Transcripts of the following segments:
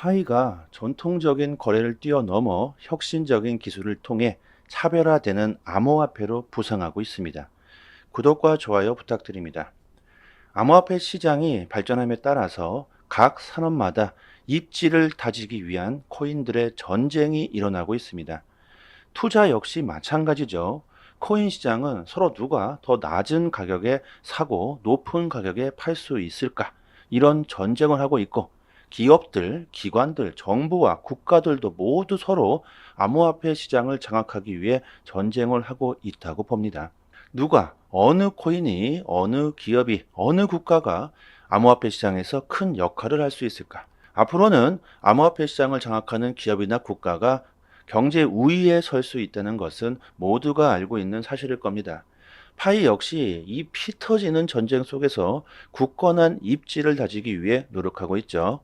파이가 전통적인 거래를 뛰어넘어 혁신적인 기술을 통해 차별화되는 암호화폐로 부상하고 있습니다. 구독과 좋아요 부탁드립니다. 암호화폐 시장이 발전함에 따라서 각 산업마다 입지를 다지기 위한 코인들의 전쟁이 일어나고 있습니다. 투자 역시 마찬가지죠. 코인 시장은 서로 누가 더 낮은 가격에 사고 높은 가격에 팔 수 있을까? 이런 전쟁을 하고 있고, 기업들, 기관들, 정부와 국가들도 모두 서로 암호화폐 시장을 장악하기 위해 전쟁을 하고 있다고 봅니다. 누가, 어느 코인이, 어느 기업이, 어느 국가가 암호화폐 시장에서 큰 역할을 할 수 있을까? 앞으로는 암호화폐 시장을 장악하는 기업이나 국가가 경제 우위에 설 수 있다는 것은 모두가 알고 있는 사실일 겁니다. 파이 역시 이 피 터지는 전쟁 속에서 굳건한 입지를 다지기 위해 노력하고 있죠.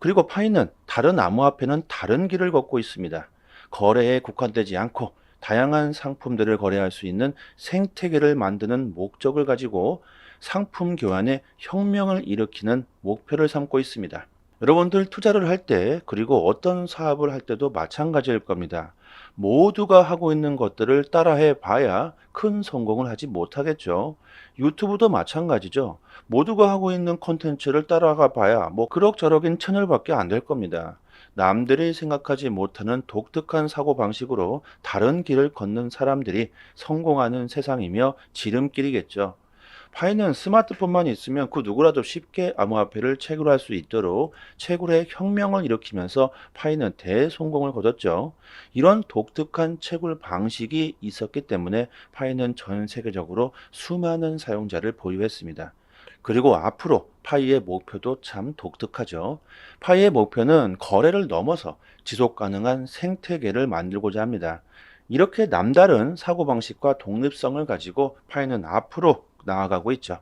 그리고 파이는 다른 암호화폐는 다른 길을 걷고 있습니다. 거래에 국한되지 않고 다양한 상품들을 거래할 수 있는 생태계를 만드는 목적을 가지고 상품 교환에 혁명을 일으키는 목표를 삼고 있습니다. 여러분들 투자를 할 때, 그리고 어떤 사업을 할 때도 마찬가지일 겁니다. 모두가 하고 있는 것들을 따라해 봐야 큰 성공을 하지 못하겠죠. 유튜브도 마찬가지죠. 모두가 하고 있는 콘텐츠를 따라가 봐야 뭐 그럭저럭인 채널밖에 안 될 겁니다. 남들이 생각하지 못하는 독특한 사고방식으로 다른 길을 걷는 사람들이 성공하는 세상이며 지름길이겠죠. 파이는 스마트폰만 있으면 그 누구라도 쉽게 암호화폐를 채굴할 수 있도록 채굴의 혁명을 일으키면서 파이는 대성공을 거뒀죠. 이런 독특한 채굴 방식이 있었기 때문에 파이는 전 세계적으로 수많은 사용자를 보유했습니다. 그리고 앞으로 파이의 목표도 참 독특하죠. 파이의 목표는 거래를 넘어서 지속 가능한 생태계를 만들고자 합니다. 이렇게 남다른 사고방식과 독립성을 가지고 파이는 앞으로 나아가고 있죠.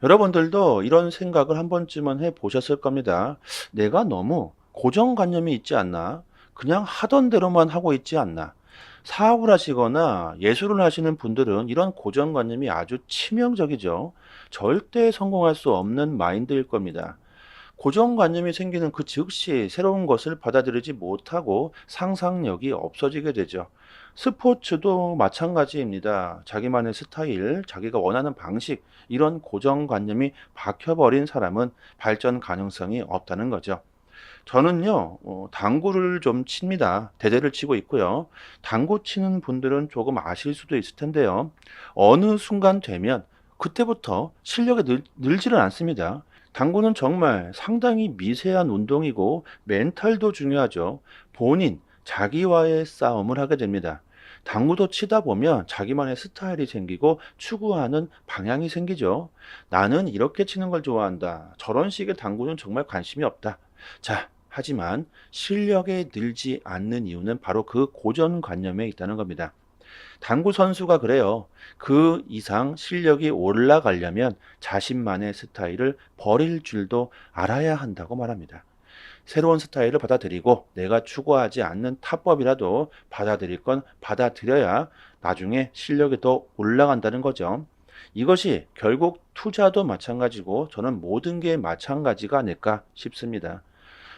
여러분들도 이런 생각을 한 번쯤은 해 보셨을 겁니다. 내가 너무 고정관념이 있지 않나? 그냥 하던 대로만 하고 있지 않나? 사업을 하시거나 예술을 하시는 분들은 이런 고정관념이 아주 치명적이죠. 절대 성공할 수 없는 마인드일 겁니다. 고정관념이 생기는 그 즉시 새로운 것을 받아들이지 못하고 상상력이 없어지게 되죠. 스포츠도 마찬가지입니다. 자기만의 스타일, 자기가 원하는 방식, 이런 고정관념이 박혀버린 사람은 발전 가능성이 없다는 거죠. 저는요, 당구를 좀 칩니다. 대대를 치고 있고요. 당구 치는 분들은 조금 아실 수도 있을 텐데요. 어느 순간 되면 그때부터 실력이 늘지를 않습니다. 당구는 정말 상당히 미세한 운동이고 멘탈도 중요하죠. 본인, 자기와의 싸움을 하게 됩니다. 당구도 치다 보면 자기만의 스타일이 생기고 추구하는 방향이 생기죠. 나는 이렇게 치는 걸 좋아한다. 저런 식의 당구는 정말 관심이 없다. 자, 하지만 실력에 늘지 않는 이유는 바로 그 고정관념에 있다는 겁니다. 당구 선수가 그래요. 그 이상 실력이 올라가려면 자신만의 스타일을 버릴 줄도 알아야 한다고 말합니다. 새로운 스타일을 받아들이고 내가 추구하지 않는 타법이라도 받아들일 건 받아들여야 나중에 실력이 더 올라간다는 거죠. 이것이 결국 투자도 마찬가지고 저는 모든 게 마찬가지가 아닐까 싶습니다.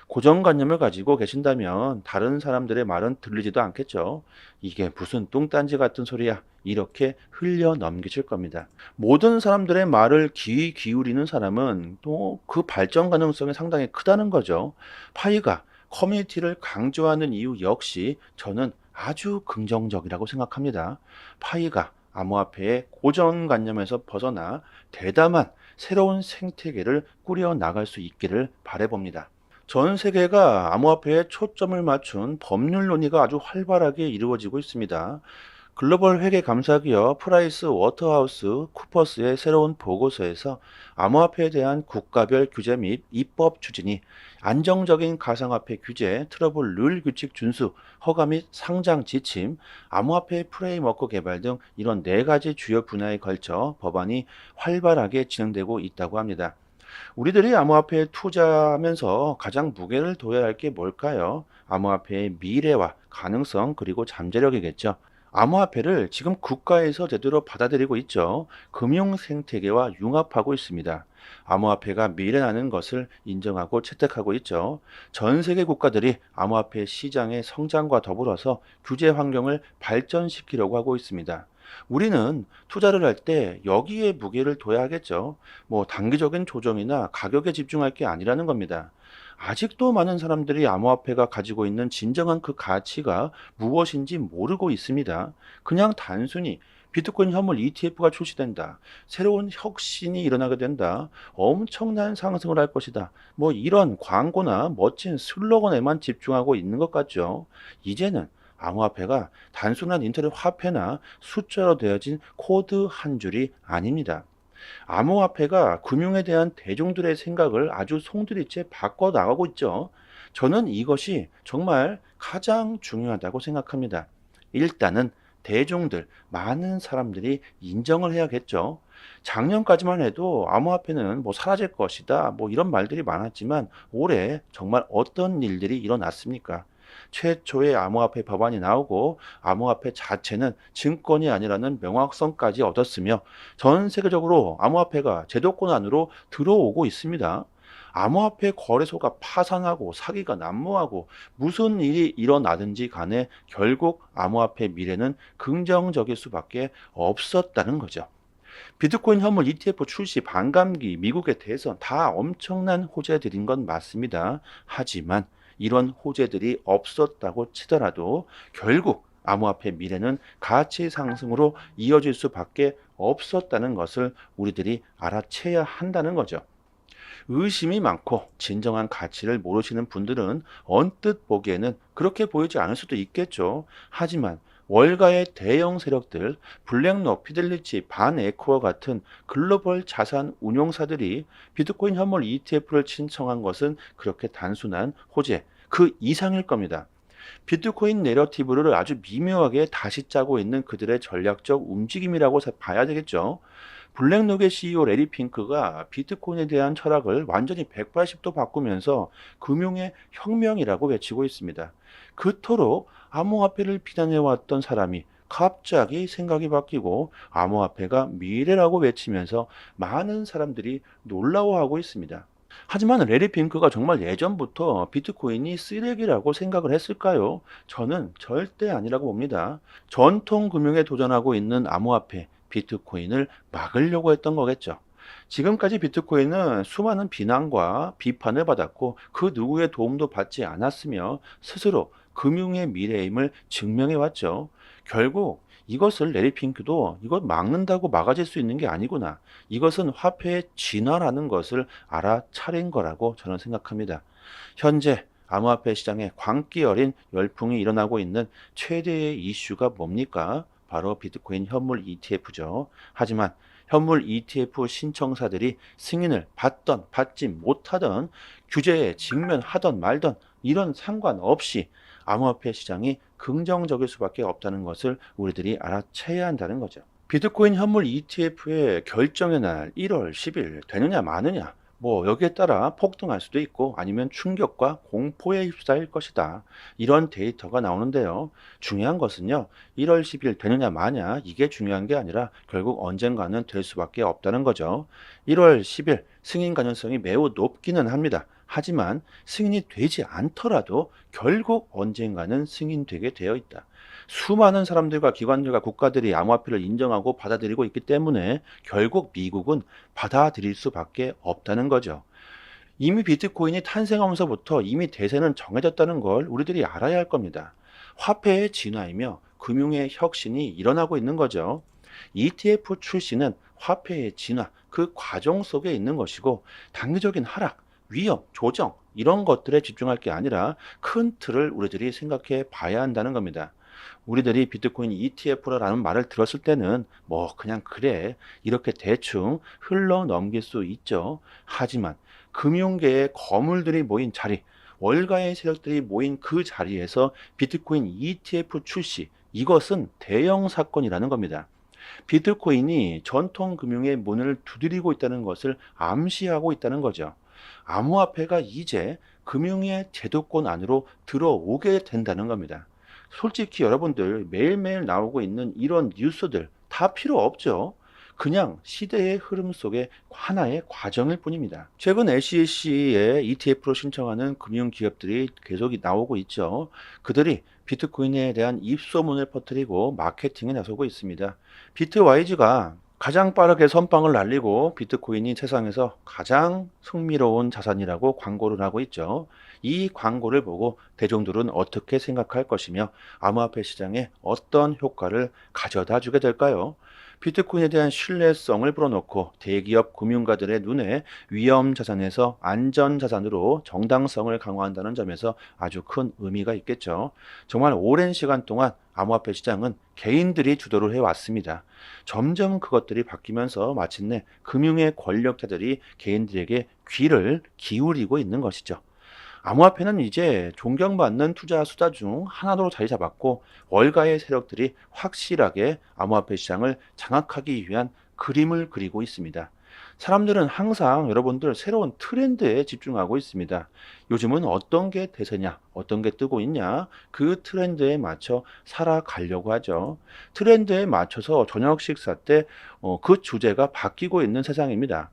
고정관념을 가지고 계신다면 다른 사람들의 말은 들리지도 않겠죠. 이게 무슨 뚱딴지 같은 소리야. 이렇게 흘려 넘기실 겁니다. 모든 사람들의 말을 귀 기울이는 사람은 또 그 발전 가능성이 상당히 크다는 거죠. 파이가 커뮤니티를 강조하는 이유 역시 저는 아주 긍정적이라고 생각합니다. 파이가 암호화폐의 고정관념에서 벗어나 대담한 새로운 생태계를 꾸려 나갈 수 있기를 바라봅니다. 전 세계가 암호화폐에 초점을 맞춘 법률 논의가 아주 활발하게 이루어지고 있습니다. 글로벌 회계 감사 기업 프라이스 워터하우스 쿠퍼스의 새로운 보고서에서 암호화폐에 대한 국가별 규제 및 입법 추진이 안정적인 가상화폐 규제, 트러블 룰 규칙 준수, 허가 및 상장 지침, 암호화폐 프레임워크 개발 등 이런 네 가지 주요 분야에 걸쳐 법안이 활발하게 진행되고 있다고 합니다. 우리들이 암호화폐에 투자하면서 가장 무게를 둬야 할 게 뭘까요? 암호화폐의 미래와 가능성 그리고 잠재력이겠죠. 암호화폐를 지금 국가에서 제대로 받아들이고 있죠. 금융 생태계와 융합하고 있습니다. 암호화폐가 미래라는 것을 인정하고 채택하고 있죠. 전 세계 국가들이 암호화폐 시장의 성장과 더불어서 규제 환경을 발전시키려고 하고 있습니다. 우리는 투자를 할 때 여기에 무게를 둬야 하겠죠. 뭐 단기적인 조정이나 가격에 집중할 게 아니라는 겁니다. 아직도 많은 사람들이 암호화폐가 가지고 있는 진정한 그 가치가 무엇인지 모르고 있습니다. 그냥 단순히 비트코인 현물 ETF가 출시된다. 새로운 혁신이 일어나게 된다. 엄청난 상승을 할 것이다. 뭐 이런 광고나 멋진 슬로건에만 집중하고 있는 것 같죠. 이제는 암호화폐가 단순한 인터넷 화폐나 숫자로 되어진 코드 한 줄이 아닙니다. 암호화폐가 금융에 대한 대중들의 생각을 아주 송두리째 바꿔 나가고 있죠. 저는 이것이 정말 가장 중요하다고 생각합니다. 일단은 대중들, 많은 사람들이 인정을 해야겠죠. 작년까지만 해도 암호화폐는 뭐 사라질 것이다, 뭐 이런 말들이 많았지만 올해 정말 어떤 일들이 일어났습니까? 최초의 암호화폐 법안이 나오고 암호화폐 자체는 증권이 아니라는 명확성까지 얻었으며 전 세계적으로 암호화폐가 제도권 안으로 들어오고 있습니다. 암호화폐 거래소가 파산하고 사기가 난무하고 무슨 일이 일어나든지 간에 결국 암호화폐 미래는 긍정적일 수밖에 없었다는 거죠. 비트코인 현물 ETF 출시, 반감기, 미국의 대선 다 엄청난 호재들인 건 맞습니다. 하지만 이런 호재들이 없었다고 치더라도 결국 암호화폐 미래는 가치 상승으로 이어질 수밖에 없었다는 것을 우리들이 알아채야 한다는 거죠. 의심이 많고 진정한 가치를 모르시는 분들은 언뜻 보기에는 그렇게 보이지 않을 수도 있겠죠. 하지만 월가의 대형 세력들, 블랙록, 피델리치, 반에코와 같은 글로벌 자산 운용사들이 비트코인 현물 ETF를 신청한 것은 그렇게 단순한 호재, 그 이상일 겁니다. 비트코인 내러티브를 아주 미묘하게 다시 짜고 있는 그들의 전략적 움직임이라고 봐야 되겠죠. 블랙록의 CEO 레리 핑크가 비트코인에 대한 철학을 완전히 180도 바꾸면서 금융의 혁명이라고 외치고 있습니다. 그토록 암호화폐를 비난해왔던 사람이 갑자기 생각이 바뀌고 암호화폐가 미래라고 외치면서 많은 사람들이 놀라워하고 있습니다. 하지만 레리 핑크가 정말 예전부터 비트코인이 쓰레기라고 생각을 했을까요? 저는 절대 아니라고 봅니다. 전통 금융에 도전하고 있는 암호화폐, 비트코인을 막으려고 했던 거겠죠. 지금까지 비트코인은 수많은 비난과 비판을 받았고 그 누구의 도움도 받지 않았으며 스스로 금융의 미래임을 증명해 왔죠. 결국 이것을 레리 핑크도 이것 막는다고 막아질 수 있는 게 아니구나. 이것은 화폐의 진화라는 것을 알아차린 거라고 저는 생각합니다. 현재 암호화폐 시장에 광기 어린 열풍이 일어나고 있는 최대의 이슈가 뭡니까? 바로 비트코인 현물 ETF죠. 하지만 현물 ETF 신청사들이 승인을 받던 받지 못하던 규제에 직면하던 말던 이런 상관없이 암호화폐 시장이 긍정적일 수밖에 없다는 것을 우리들이 알아채야 한다는 거죠. 비트코인 현물 ETF의 결정의 날 1월 10일 되느냐 마느냐 뭐 여기에 따라 폭등할 수도 있고 아니면 충격과 공포에 휩싸일 것이다. 이런 데이터가 나오는데요. 중요한 것은요. 1월 10일 되느냐 마냐 이게 중요한 게 아니라 결국 언젠가는 될 수밖에 없다는 거죠. 1월 10일 승인 가능성이 매우 높기는 합니다. 하지만 승인이 되지 않더라도 결국 언젠가는 승인되게 되어 있다. 수많은 사람들과 기관들과 국가들이 암호화폐를 인정하고 받아들이고 있기 때문에 결국 미국은 받아들일 수밖에 없다는 거죠. 이미 비트코인이 탄생하면서부터 이미 대세는 정해졌다는 걸 우리들이 알아야 할 겁니다. 화폐의 진화이며 금융의 혁신이 일어나고 있는 거죠. ETF 출시는 화폐의 진화, 그 과정 속에 있는 것이고 단기적인 하락, 위험, 조정 이런 것들에 집중할 게 아니라 큰 틀을 우리들이 생각해 봐야 한다는 겁니다. 우리들이 비트코인 ETF라는 말을 들었을 때는 뭐 그냥 그래 이렇게 대충 흘러 넘길 수 있죠. 하지만 금융계의 거물들이 모인 자리, 월가의 세력들이 모인 그 자리에서 비트코인 ETF 출시 이것은 대형 사건이라는 겁니다. 비트코인이 전통 금융의 문을 두드리고 있다는 것을 암시하고 있다는 거죠. 암호화폐가 이제 금융의 제도권 안으로 들어오게 된다는 겁니다. 솔직히 여러분들 매일매일 나오고 있는 이런 뉴스들 다 필요 없죠. 그냥 시대의 흐름 속의 하나의 과정일 뿐입니다. 최근 SEC에 ETF로 신청하는 금융기업들이 계속 나오고 있죠. 그들이 비트코인에 대한 입소문을 퍼뜨리고 마케팅에 나서고 있습니다. 비트와이즈가 가장 빠르게 선빵을 날리고 비트코인이 세상에서 가장 흥미로운 자산이라고 광고를 하고 있죠. 이 광고를 보고 대중들은 어떻게 생각할 것이며 암호화폐 시장에 어떤 효과를 가져다 주게 될까요? 비트코인에 대한 신뢰성을 불어넣고 대기업 금융가들의 눈에 위험 자산에서 안전 자산으로 정당성을 강화한다는 점에서 아주 큰 의미가 있겠죠. 정말 오랜 시간 동안 암호화폐 시장은 개인들이 주도를 해왔습니다. 점점 그것들이 바뀌면서 마침내 금융의 권력자들이 개인들에게 귀를 기울이고 있는 것이죠. 암호화폐는 이제 존경받는 투자 수단 중 하나로 자리 잡았고 월가의 세력들이 확실하게 암호화폐 시장을 장악하기 위한 그림을 그리고 있습니다. 사람들은 항상 여러분들 새로운 트렌드에 집중하고 있습니다. 요즘은 어떤 게 대세냐, 어떤 게 뜨고 있냐, 그 트렌드에 맞춰 살아가려고 하죠. 트렌드에 맞춰서 저녁 식사 때 그 주제가 바뀌고 있는 세상입니다.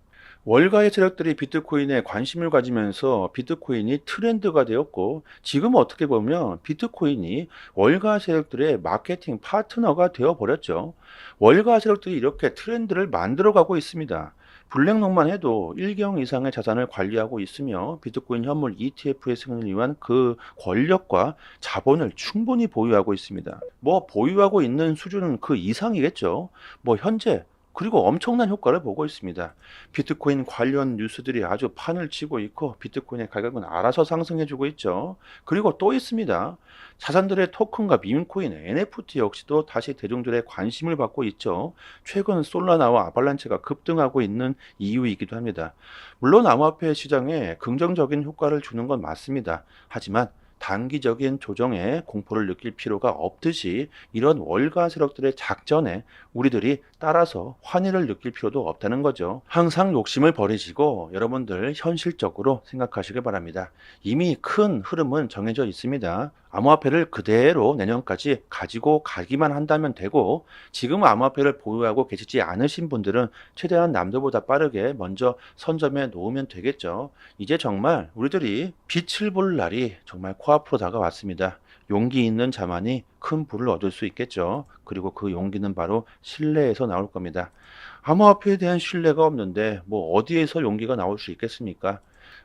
월가의 세력들이 비트코인에 관심을 가지면서 비트코인이 트렌드가 되었고 지금 어떻게 보면 비트코인이 월가 세력들의 마케팅 파트너가 되어버렸죠. 월가 세력들이 이렇게 트렌드를 만들어가고 있습니다. 블랙록만 해도 1경 이상의 자산을 관리하고 있으며 비트코인 현물 ETF의 승인을 위한 그 권력과 자본을 충분히 보유하고 있습니다. 뭐 보유하고 있는 수준은 그 이상이겠죠. 뭐 현재 그리고 엄청난 효과를 보고 있습니다. 비트코인 관련 뉴스들이 아주 판을 치고 있고 비트코인의 가격은 알아서 상승해주고 있죠. 그리고 또 있습니다. 자산들의 토큰과 밈코인, NFT 역시도 다시 대중들의 관심을 받고 있죠. 최근 솔라나와 아발란체가 급등하고 있는 이유이기도 합니다. 물론 암호화폐 시장에 긍정적인 효과를 주는 건 맞습니다. 하지만 단기적인 조정에 공포를 느낄 필요가 없듯이 이런 월가 세력들의 작전에 우리들이 따라서 환희를 느낄 필요도 없다는 거죠. 항상 욕심을 버리시고 여러분들 현실적으로 생각하시길 바랍니다. 이미 큰 흐름은 정해져 있습니다. 암호화폐를 그대로 내년까지 가지고 가기만 한다면 되고 지금 암호화폐를 보유하고 계시지 않으신 분들은 최대한 남들보다 빠르게 먼저 선점해 놓으면 되겠죠. 이제 정말 우리들이 빛을 볼 날이 정말 코앞으로 다가왔습니다. 용기 있는 자만이 큰 부를 얻을 수 있겠죠. 그리고 그 용기는 바로 신뢰에서 나올 겁니다. 암호화폐에 대한 신뢰가 없는데 뭐 어디에서 용기가 나올 수 있겠습니까?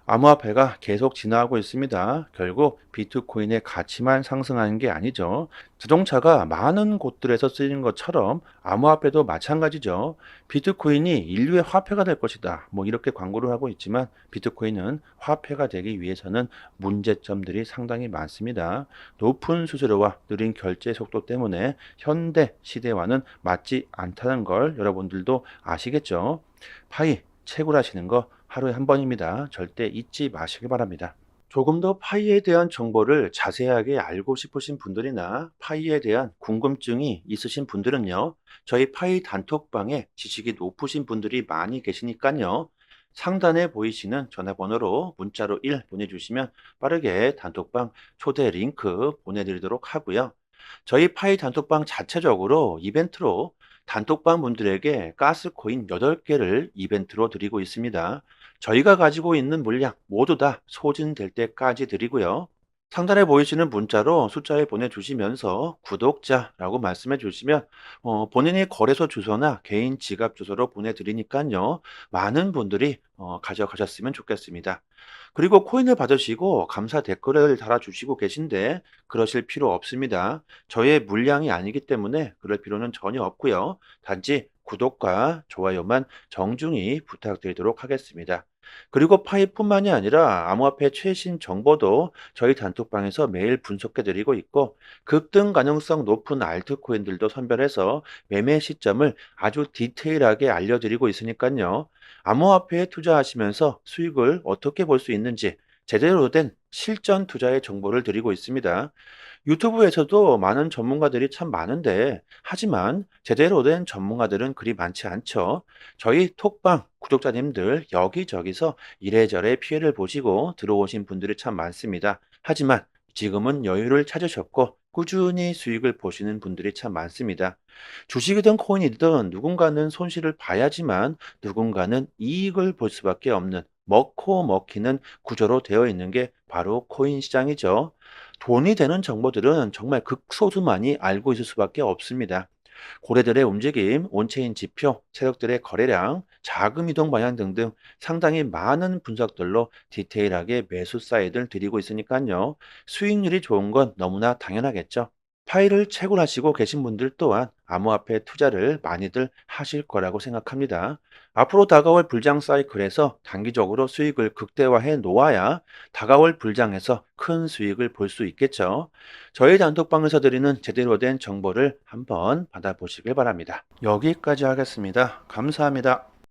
암호화폐가 계속 진화하고 있습니다. 결국 비트코인의 가치만 상승하는 게 아니죠. 자동차가 많은 곳들에서 쓰이는 것처럼 암호화폐도 마찬가지죠. 비트코인이 인류의 화폐가 될 것이다. 뭐 이렇게 광고를 하고 있지만 비트코인은 화폐가 되기 위해서는 문제점들이 상당히 많습니다. 높은 수수료와 느린 결제 속도 때문에 현대 시대와는 맞지 않다는 걸 여러분들도 아시겠죠? 파이 채굴하시는 거 하루에 한 번입니다. 절대 잊지 마시기 바랍니다. 조금 더 파이에 대한 정보를 자세하게 알고 싶으신 분들이나 파이에 대한 궁금증이 있으신 분들은요, 저희 파이 단톡방에 지식이 높으신 분들이 많이 계시니까요, 상단에 보이시는 전화번호로 문자로 1 보내주시면 빠르게 단톡방 초대 링크 보내드리도록 하고요. 저희 파이 단톡방 자체적으로 이벤트로 단톡방 분들에게 가스코인 8개를 이벤트로 드리고 있습니다. 저희가 가지고 있는 물량 모두 다 소진될 때까지 드리고요. 상단에 보이시는 문자로 숫자에 보내주시면서 구독자라고 말씀해 주시면 본인의 거래소 주소나 개인 지갑 주소로 보내드리니까요. 많은 분들이 가져가셨으면 좋겠습니다. 그리고 코인을 받으시고 감사 댓글을 달아주시고 계신데 그러실 필요 없습니다. 저의 물량이 아니기 때문에 그럴 필요는 전혀 없고요. 단지 구독과 좋아요만 정중히 부탁드리도록 하겠습니다. 그리고 파이뿐만이 아니라 암호화폐 최신 정보도 저희 단톡방에서 매일 분석해 드리고 있고 급등 가능성 높은 알트코인들도 선별해서 매매 시점을 아주 디테일하게 알려드리고 있으니까요. 암호화폐에 투자하시면서 수익을 어떻게 볼 수 있는지 제대로 된 실전 투자의 정보를 드리고 있습니다. 유튜브에서도 많은 전문가들이 참 많은데, 하지만 제대로 된 전문가들은 그리 많지 않죠. 저희 톡방 구독자님들 여기저기서 이래저래 피해를 보시고 들어오신 분들이 참 많습니다. 하지만 지금은 여유를 찾으셨고 꾸준히 수익을 보시는 분들이 참 많습니다. 주식이든 코인이든 누군가는 손실을 봐야지만 누군가는 이익을 볼 수밖에 없는 먹고 먹히는 구조로 되어 있는 게 바로 코인 시장이죠. 돈이 되는 정보들은 정말 극소수만이 알고 있을 수밖에 없습니다. 고래들의 움직임, 온체인 지표, 세력들의 거래량, 자금 이동 방향 등등 상당히 많은 분석들로 디테일하게 매수 사이드를 드리고 있으니까요. 수익률이 좋은 건 너무나 당연하겠죠. 파일을 채굴하시고 계신 분들 또한 암호화폐 투자를 많이들 하실 거라고 생각합니다. 앞으로 다가올 불장 사이클에서 단기적으로 수익을 극대화해 놓아야 다가올 불장에서 큰 수익을 볼 수 있겠죠. 저희 단톡방에서 드리는 제대로 된 정보를 한번 받아보시길 바랍니다. 여기까지 하겠습니다. 감사합니다.